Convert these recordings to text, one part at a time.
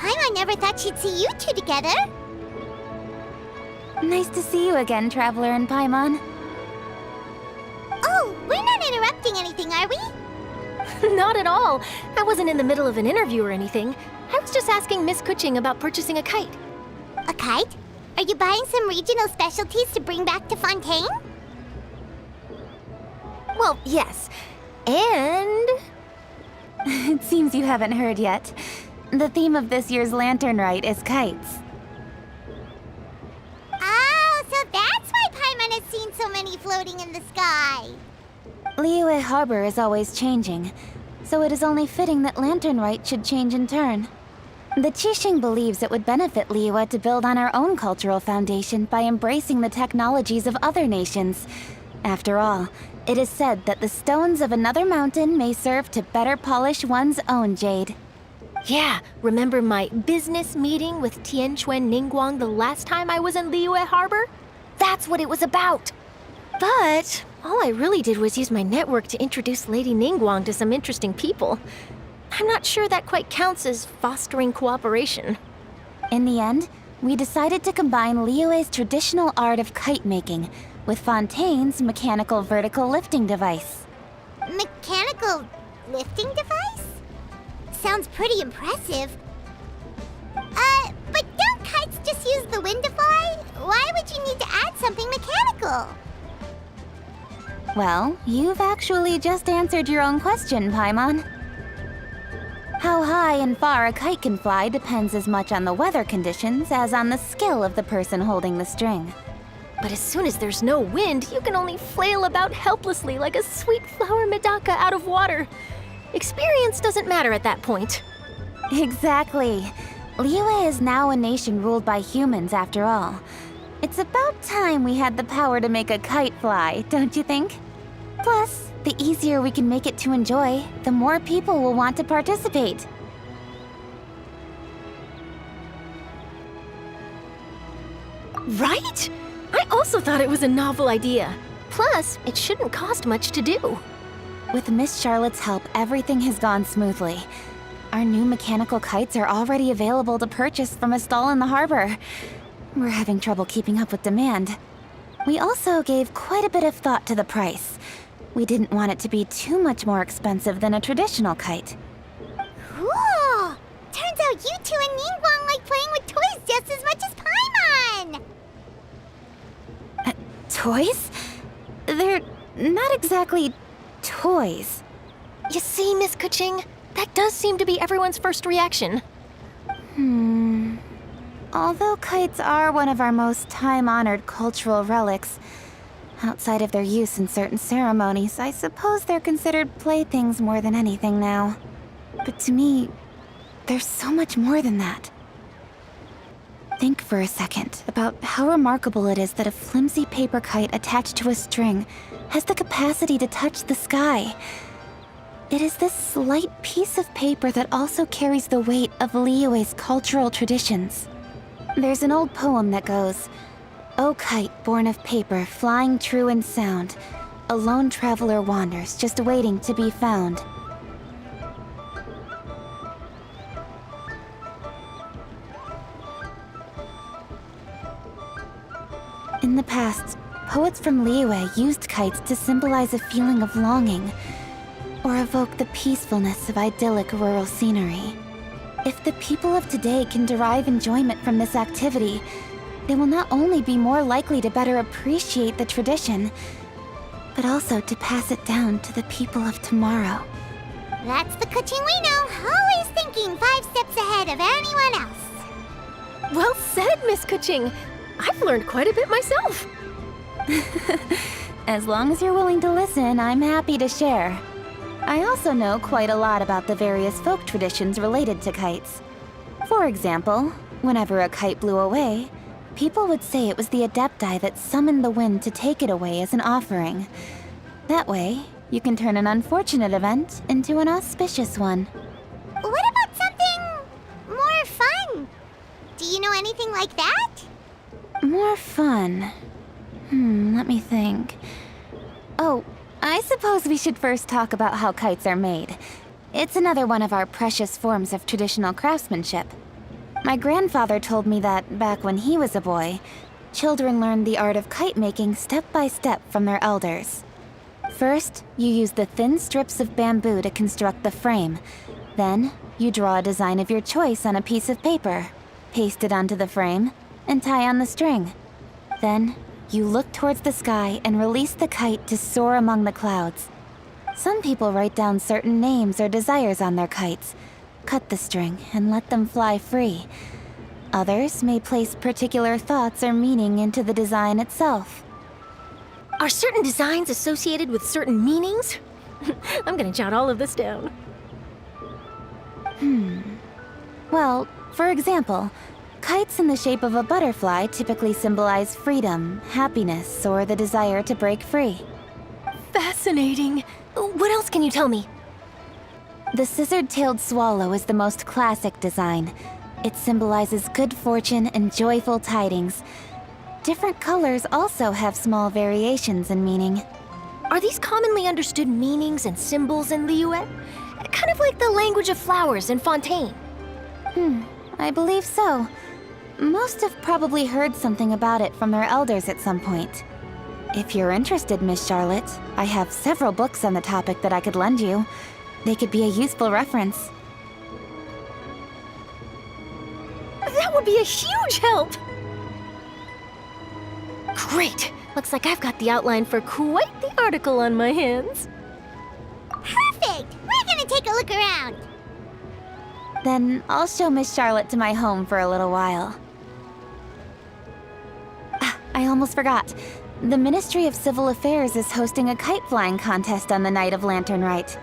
I never thought she'd see you two together. Nice to see you again, Traveler and Paimon. Oh, we're not interrupting anything, are we? Not at all. I wasn't in the middle of an interview or anything. I was just asking Miss Kuching about purchasing a kite. A kite? Are you buying some regional specialties to bring back to Fontaine? Well, yes. And... It seems you haven't heard yet. The theme of this year's Lantern Rite is kites. Oh, so that's why Paimon has seen so many floating in the sky. Liyue Harbor is always changing, so it is only fitting that Lantern Rite should change in turn. The Qixing believes it would benefit Liyue to build on our own cultural foundation by embracing the technologies of other nations. After all, it is said that the stones of another mountain may serve to better polish one's own jade. Yeah, remember my business meeting with Tianquan Ningguang the last time I was in Liyue Harbor? That's what it was about. But all I really did was use my network to introduce Lady Ningguang to some interesting people. I'm not sure that quite counts as fostering cooperation. In the end, we decided to combine Liyue's traditional art of kite making with Fontaine's mechanical vertical lifting device. Mechanical lifting device? Sounds pretty impressive. But don't kites just use the wind to fly? Why would you need to add something mechanical? Well, you've actually just answered your own question, Paimon. How high and far a kite can fly depends as much on the weather conditions as on the skill of the person holding the string. But as soon as there's no wind, you can only flail about helplessly like a sweet flower medaka out of water. Experience doesn't matter at that point. Exactly. Liyue is now a nation ruled by humans, after all. It's about time we had the power to make a kite fly, don't you think? Plus, the easier we can make it to enjoy, the more people will want to participate. Right? I also thought it was a novel idea. Plus, it shouldn't cost much to do. With Miss Charlotte's help, everything has gone smoothly. Our new mechanical kites are already available to purchase from a stall in the harbor. We're having trouble keeping up with demand. We also gave quite a bit of thought to the price. We didn't want it to be too much more expensive than a traditional kite. Cool! Turns out you two and Ningguang like playing with toys just as much as Paimon! Toys? They're not exactly toys. You see, Miss Kuching, that does seem to be everyone's first reaction. Although kites are one of our most time-honored cultural relics, outside of their use in certain ceremonies, I suppose they're considered playthings more than anything now. But to me, there's so much more than that. Think for a second about how remarkable it is that a flimsy paper kite attached to a string has the capacity to touch the sky. It is this slight piece of paper that also carries the weight of Liyue's cultural traditions. There's an old poem that goes, "O kite born of paper, flying true in sound, a lone traveler wanders, just waiting to be found." In the past, poets from Liyue used kites to symbolize a feeling of longing, or evoke the peacefulness of idyllic rural scenery. If the people of today can derive enjoyment from this activity, they will not only be more likely to better appreciate the tradition, but also to pass it down to the people of tomorrow. That's the Kuching we know, always thinking 5 steps ahead of anyone else. Well said, Miss Kuching. I've learned quite a bit myself. As long as you're willing to listen, I'm happy to share. I also know quite a lot about the various folk traditions related to kites. For example, whenever a kite blew away, people would say it was the Adepti that summoned the wind to take it away as an offering. That way, you can turn an unfortunate event into an auspicious one. What about something more fun? Do you know anything like that? More fun. Let me think. Oh, I suppose we should first talk about how kites are made. It's another one of our precious forms of traditional craftsmanship. My grandfather told me that back when he was a boy, children learned the art of kite making step by step from their elders. First, you use the thin strips of bamboo to construct the frame. Then, you draw a design of your choice on a piece of paper, paste it onto the frame, and tie on the string. Then, you look towards the sky and release the kite to soar among the clouds. Some people write down certain names or desires on their kites, cut the string, and let them fly free. Others may place particular thoughts or meaning into the design itself. Are certain designs associated with certain meanings? I'm gonna jot all of this down. Well, for example, kites in the shape of a butterfly typically symbolize freedom, happiness, or the desire to break free. Fascinating. What else can you tell me? The scissored-tailed swallow is the most classic design. It symbolizes good fortune and joyful tidings. Different colors also have small variations in meaning. Are these commonly understood meanings and symbols in Liyue? Kind of like the language of flowers in Fontaine. I believe so. Most have probably heard something about it from their elders at some point. If you're interested, Miss Charlotte, I have several books on the topic that I could lend you. They could be a useful reference. That would be a huge help! Great! Looks like I've got the outline for quite the article on my hands. Perfect! We're gonna take a look around. Then I'll show Miss Charlotte to my home for a little while. I almost forgot. The Ministry of Civil Affairs is hosting a kite flying contest on the night of Lantern Rite.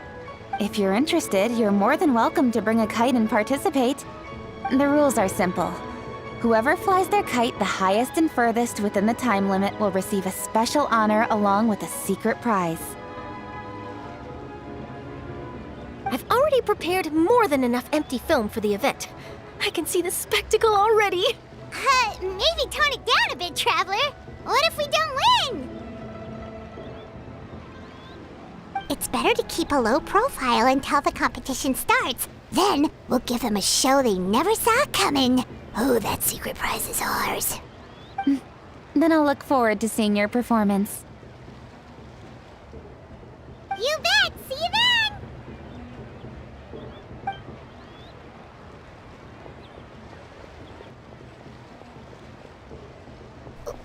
If you're interested, you're more than welcome to bring a kite and participate. The rules are simple. Whoever flies their kite the highest and furthest within the time limit will receive a special honor along with a secret prize. I've already prepared more than enough empty film for the event. I can see the spectacle already. Maybe tone it down a bit, Traveler. What if we don't win? It's better to keep a low profile until the competition starts. Then we'll give them a show they never saw coming. Oh, that secret prize is ours. Then I'll look forward to seeing your performance. You bet! See you then!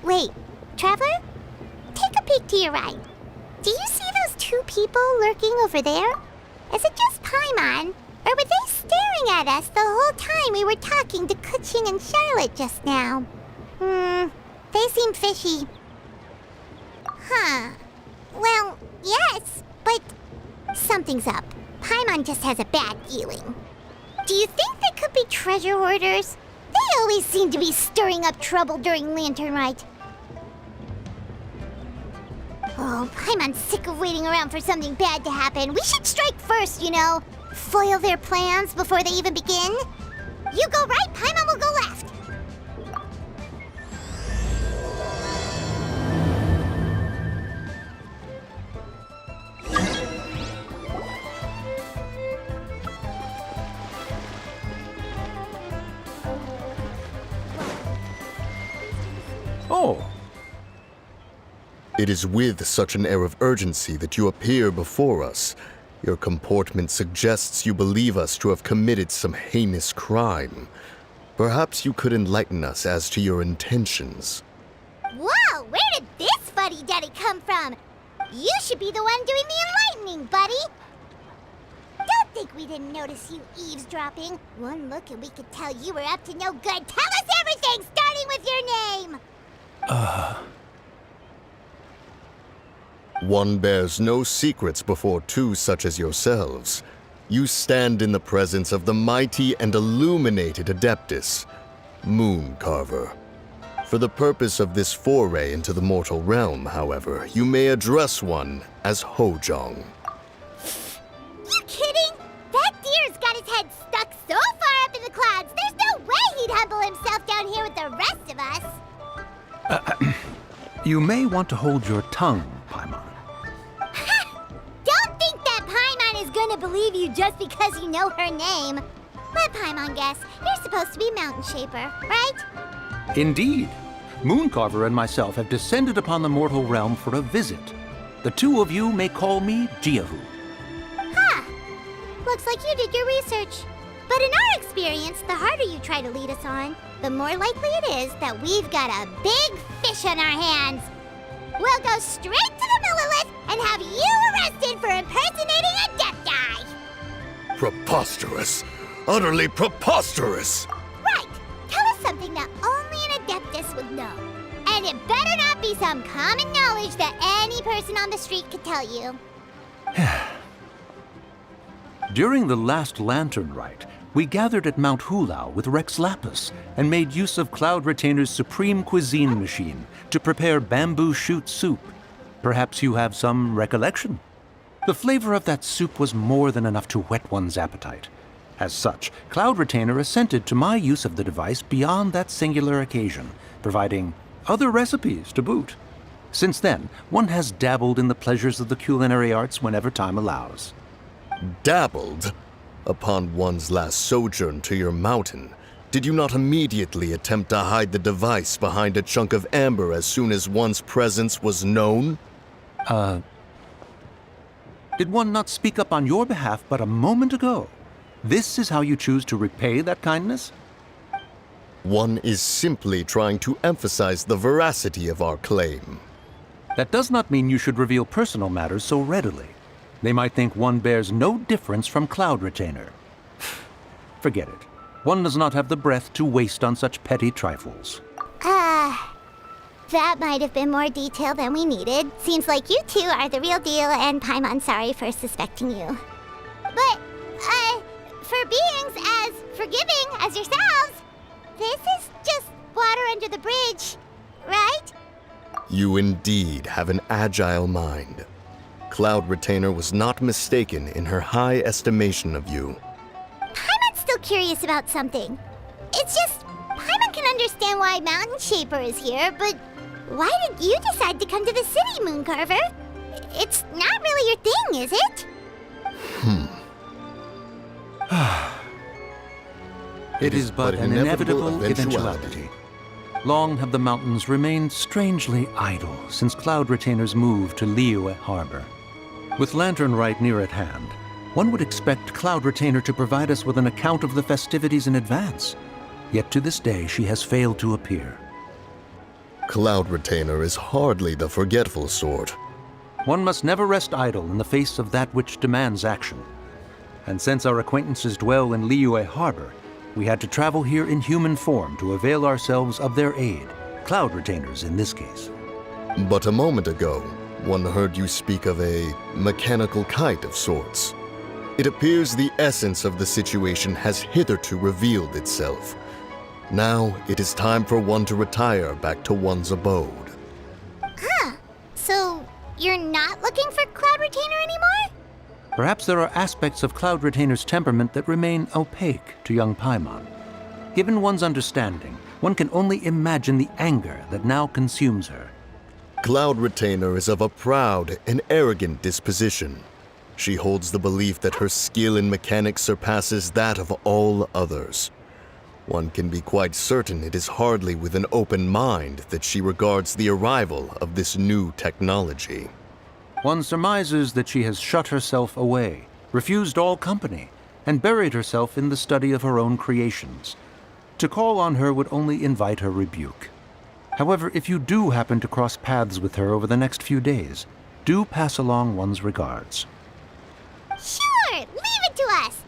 Wait, Traveler? Take a peek to your right. Do you see those two people lurking over there? Is it just Paimon? Or were they staring at us the whole time we were talking to Kuching and Charlotte just now? They seem fishy. Huh. Well, yes, but something's up. Paimon just has a bad feeling. Do you think they could be treasure hoarders? They always seem to be stirring up trouble during Lantern Rite. Oh, Paimon's sick of waiting around for something bad to happen. We should strike first, you know. Foil their plans before they even begin. You go right, Paimon will go left. Oh. It is with such an air of urgency that you appear before us. Your comportment suggests you believe us to have committed some heinous crime. Perhaps you could enlighten us as to your intentions. Whoa, where did this fuddy-duddy come from? You should be the one doing the enlightening, buddy. Don't think we didn't notice you eavesdropping. One look and we could tell you were up to no good. Tell us everything, starting with your name. One bears no secrets before two such as yourselves. You stand in the presence of the mighty and illuminated Adeptus, Moon Carver. For the purpose of this foray into the mortal realm, however, you may address one as Hojong. You kidding? That deer's got his head stuck so far up in the clouds, there's no way he'd humble himself down here with the rest of us. You may want to hold your tongue, Paimon. Don't think that Paimon is gonna believe you just because you know her name. Let Paimon guess. You're supposed to be Mountain Shaper, right? Indeed. Mooncarver and myself have descended upon the mortal realm for a visit. The two of you may call me Jiahu. Huh. Looks like you did your research. But in our experience, the harder you try to lead us on, the more likely it is that we've got a big fish on our hands. We'll go straight to the Millilith and have you arrested for impersonating a death guy. Preposterous! Utterly preposterous! Right. Tell us something that only an Adeptus would know. And it better not be some common knowledge that any person on the street could tell you. During the last Lantern Rite, we gathered at Mount Hulao with Rex Lapis and made use of Cloud Retainer's supreme cuisine machine to prepare bamboo shoot soup. Perhaps you have some recollection? The flavor of that soup was more than enough to whet one's appetite. As such, Cloud Retainer assented to my use of the device beyond that singular occasion, providing other recipes to boot. Since then, one has dabbled in the pleasures of the culinary arts whenever time allows. Dabbled? Upon one's last sojourn to your mountain, did you not immediately attempt to hide the device behind a chunk of amber as soon as one's presence was known? Did one not speak up on your behalf but a moment ago? This is how you choose to repay that kindness? One is simply trying to emphasize the veracity of our claim. That does not mean you should reveal personal matters so readily. They might think one bears no difference from Cloud Retainer. Forget it. One does not have the breath to waste on such petty trifles. That might have been more detail than we needed. Seems like you two are the real deal, and Paimon sorry for suspecting you. But, for beings as forgiving as yourselves, this is just water under the bridge, right? You indeed have an agile mind. Cloud Retainer was not mistaken in her high estimation of you. Paimon's still curious about something. It's just, Paimon can understand why Mountain Shaper is here, but why did you decide to come to the city, Mooncarver? It's not really your thing, is it? It is but an inevitable eventuality. Long have the mountains remained strangely idle since Cloud Retainer's move to Liyue Harbor. With Lantern Rite near at hand, one would expect Cloud Retainer to provide us with an account of the festivities in advance. Yet to this day, she has failed to appear. Cloud Retainer is hardly the forgetful sort. One must never rest idle in the face of that which demands action. And since our acquaintances dwell in Liyue Harbor, we had to travel here in human form to avail ourselves of their aid, Cloud Retainers in this case. But a moment ago, one heard you speak of a mechanical kite of sorts. It appears the essence of the situation has hitherto revealed itself. Now it is time for one to retire back to one's abode. So, you're not looking for Cloud Retainer anymore? Perhaps there are aspects of Cloud Retainer's temperament that remain opaque to young Paimon. Given one's understanding, one can only imagine the anger that now consumes her. Cloud Retainer is of a proud and arrogant disposition. She holds the belief that her skill in mechanics surpasses that of all others. One can be quite certain it is hardly with an open mind that she regards the arrival of this new technology. One surmises that she has shut herself away, refused all company, and buried herself in the study of her own creations. To call on her would only invite her rebuke. However, if you do happen to cross paths with her over the next few days, do pass along one's regards. Sure, leave it to us.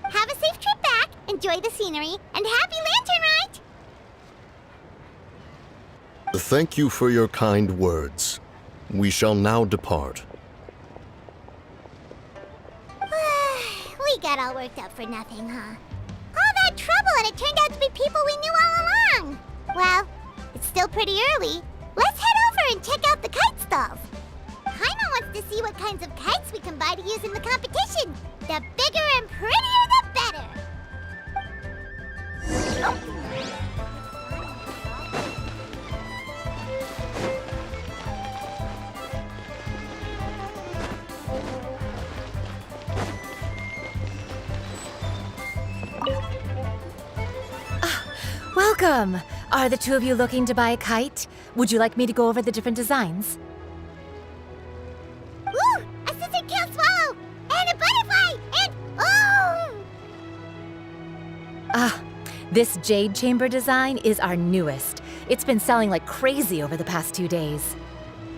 Have a safe trip back, enjoy the scenery, and happy Lantern Rite! Thank you for your kind words. We shall now depart. We got all worked up for nothing, huh? All that trouble and it turned out to be people we knew all along! Well, it's still pretty early. Let's head over and check out the kite stalls. Paimon wants to see what kinds of kites we can buy to use in the competition. The bigger and prettier, the better. Welcome! Are the two of you looking to buy a kite? Would you like me to go over the different designs? Ooh, a scissor-tail swallow! And a butterfly! And oh! This jade chamber design is our newest. It's been selling like crazy over the past 2 days.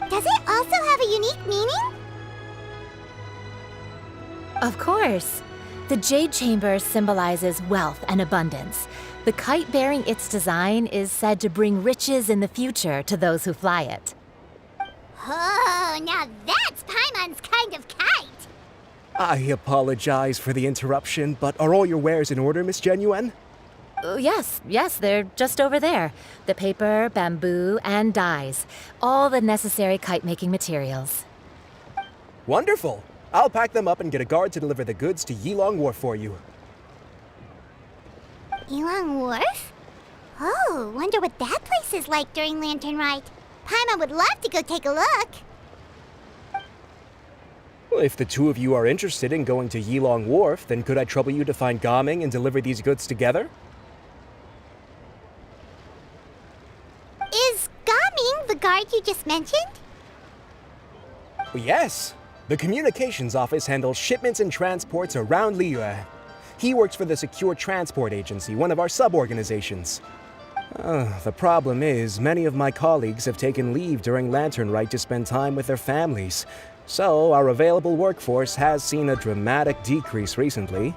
Does it also have a unique meaning? Of course. The jade chamber symbolizes wealth and abundance. The kite bearing its design is said to bring riches in the future to those who fly it. Oh, now that's Paimon's kind of kite. I apologize for the interruption, but are all your wares in order, Miss Genuine? Yes, they're just over there. The paper, bamboo, and dyes. All the necessary kite-making materials. Wonderful! I'll pack them up and get a guard to deliver the goods to Yilong Wharf for you. Yilong Wharf? Oh, wonder what that place is like during Lantern Rite. Paimon would love to go take a look. Well, if the two of you are interested in going to Yilong Wharf, then could I trouble you to find Gaming and deliver these goods together? Is Gaming the guard you just mentioned? Well, yes. The communications office handles shipments and transports around Liyue. He works for the Secure Transport Agency, one of our sub-organizations. The problem is, many of my colleagues have taken leave during Lantern Rite to spend time with their families. So, our available workforce has seen a dramatic decrease recently.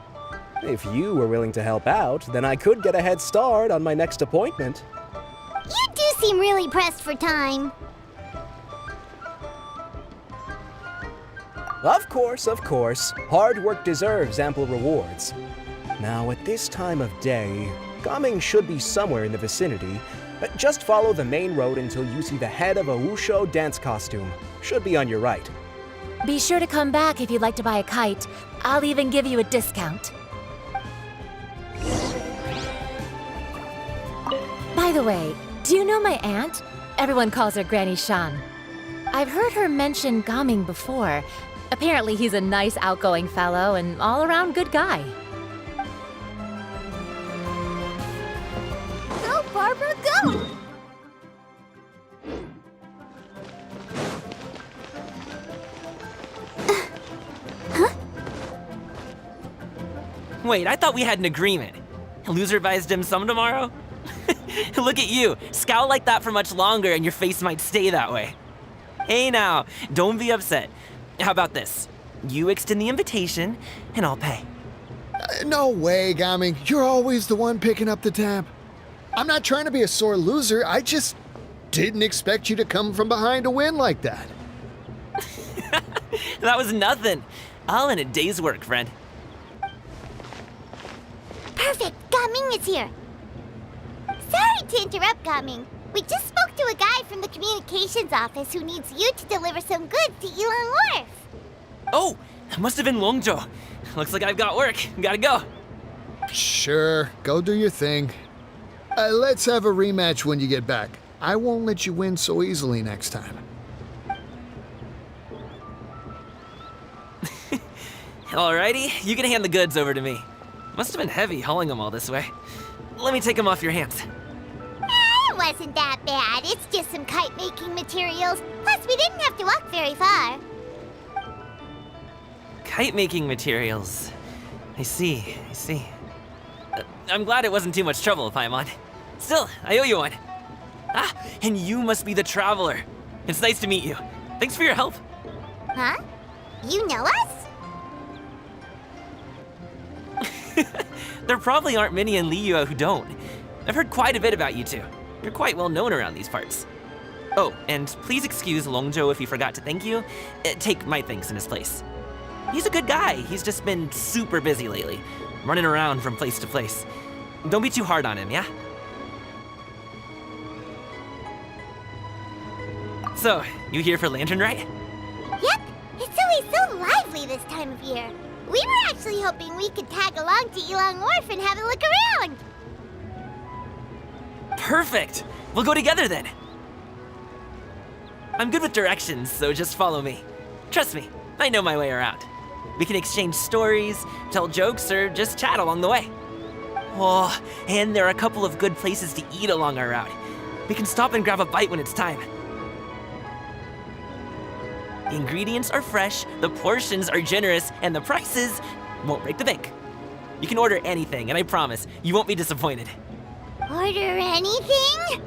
If you were willing to help out, then I could get a head start on my next appointment. You do seem really pressed for time. Of course. Hard work deserves ample rewards. Now, at this time of day, Gaming should be somewhere in the vicinity. Just follow the main road until you see the head of a Wushu dance costume. Should be on your right. Be sure to come back if you'd like to buy a kite. I'll even give you a discount. By the way, do you know my aunt? Everyone calls her Granny Shan. I've heard her mention Gaming before. Apparently he's a nice, outgoing fellow and all-around good guy. Go, Barbara, go! Wait, I thought we had an agreement. Loser buys dim sum tomorrow? Look at you. Scowl like that for much longer and your face might stay that way. Hey now, don't be upset. How about this? You extend the invitation, and I'll pay. No way, Gaming. You're always the one picking up the tab. I'm not trying to be a sore loser. I just didn't expect you to come from behind to win like that. That was nothing. All in a day's work, friend. Perfect, Gaming is here. Sorry to interrupt, Gaming. We just spoke to a guy from the communications office who needs you to deliver some goods to Yilong Wharf. Oh, that must have been Longzhou. Looks like I've got work. Gotta go. Sure, go do your thing. Let's have a rematch when you get back. I won't let you win so easily next time. Alrighty, you can hand the goods over to me. Must have been heavy hauling them all this way. Let me take them off your hands. It wasn't that bad. It's just some kite-making materials. Plus, we didn't have to walk very far. Kite-making materials. I see. I'm glad it wasn't too much trouble, Paimon. Still, I owe you one. And you must be the traveler. It's nice to meet you. Thanks for your help. Huh? You know us? There probably aren't many in Liyue who don't. I've heard quite a bit about you two. You're quite well known around these parts. Oh, and please excuse Longzhou if he forgot to thank you. Take my thanks in his place. He's a good guy. He's just been super busy lately, running around from place to place. Don't be too hard on him, yeah? So, you here for Lantern Rite? Yep, it's always so lively this time of year. We were actually hoping we could tag along to Elong Wharf and have a look around. Perfect! We'll go together then. I'm good with directions, so just follow me. Trust me, I know my way around. We can exchange stories, tell jokes, or just chat along the way. Oh, and there are a couple of good places to eat along our route. We can stop and grab a bite when it's time. The ingredients are fresh, the portions are generous, and the prices won't break the bank. You can order anything, and I promise, you won't be disappointed. Order anything?